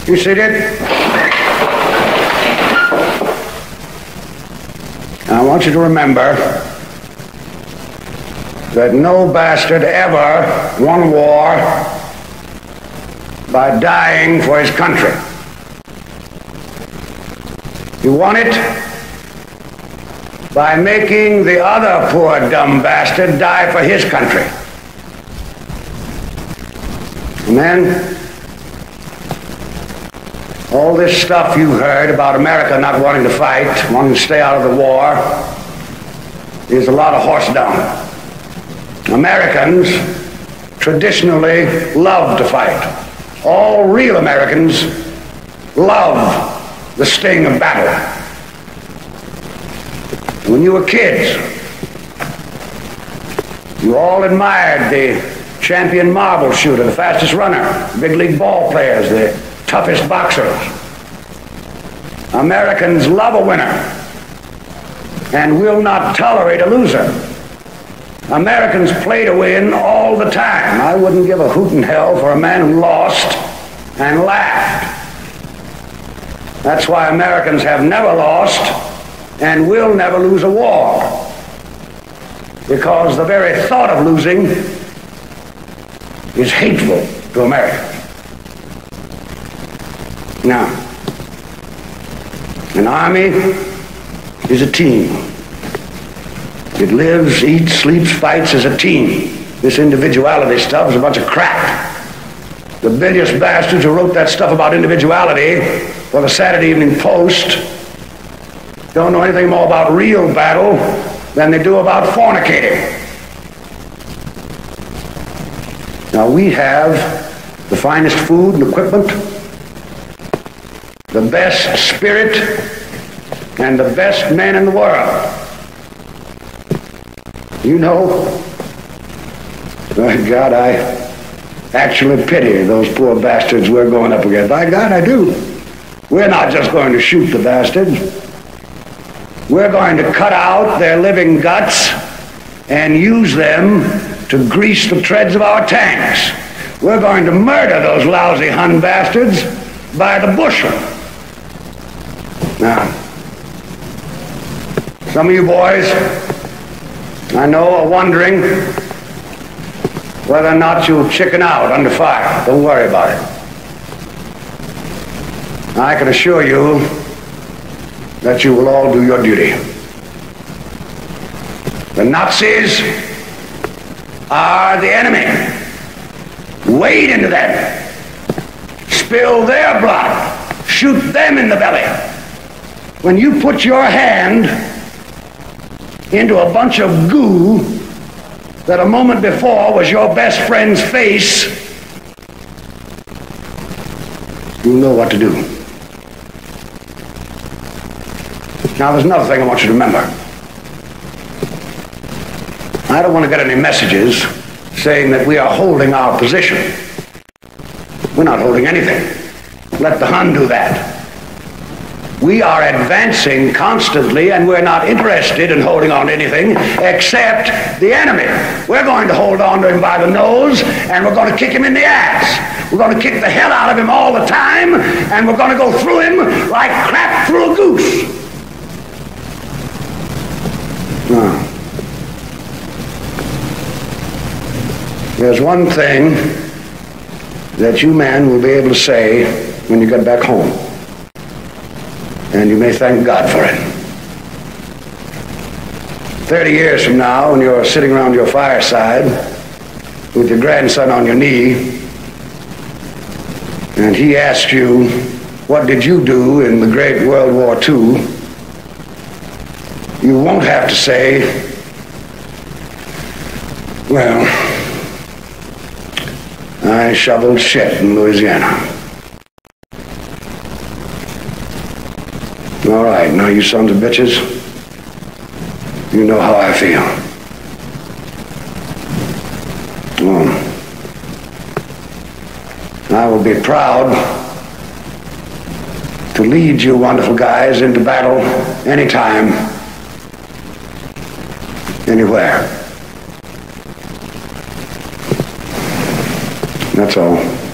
You seated? I want you to remember that no bastard ever won war by dying for his country. He won it by making the other poor dumb bastard die for his country. And then all this stuff you heard about America not wanting to fight, wanting to stay out of the war, is a lot of horse dung. Americans traditionally love to fight. All real Americans love the sting of battle. When you were kids, you all admired the champion marble shooter, the fastest runner, big league ball players, the toughest boxers. Americans love a winner and will not tolerate a loser. Americans play to win all the time. I wouldn't give a hoot in hell for a man who lost and laughed. That's why Americans have never lost and will never lose a war, because the very thought of losing is hateful to Americans. Now, an army is a team. It lives, eats, sleeps, fights as a team. This individuality stuff is a bunch of crap. The bilious bastards who wrote that stuff about individuality for the Saturday Evening Post don't know anything more about real battle than they do about fornicating. Now, we have the finest food and equipment, the best spirit, and the best men in the world. You know, by God, I actually pity those poor bastards we're going up against. By God, I do. We're not just going to shoot the bastards. We're going to cut out their living guts and use them to grease the treads of our tanks. We're going to murder those lousy Hun bastards by the bushel. Now, some of you boys, I know, are wondering whether or not you'll chicken out under fire. Don't worry about it. I can assure you that you will all do your duty. The Nazis are the enemy. Wade into them. Spill their blood. Shoot them in the belly. When you put your hand into a bunch of goo that a moment before was your best friend's face, you know what to do. Now, there's another thing I want you to remember. I don't want to get any messages saying that we are holding our position. We're not holding anything. Let the Hun do that. We are advancing constantly, and we're not interested in holding on to anything except the enemy. We're going to hold on to him by the nose, and we're going to kick him in the ass. We're going to kick the hell out of him all the time, and we're going to go through him like crap through a goose. Now, there's one thing that you men will be able to say when you get back home. And you may thank God for it. 30 years from now, when you're sitting around your fireside with your grandson on your knee, and he asks you, what did you do in the great World War II? You won't have to say, well, I shoveled shit in Louisiana. All right, now you sons of bitches, you know how I feel. I will be proud to lead you wonderful guys into battle anytime, anywhere. That's all.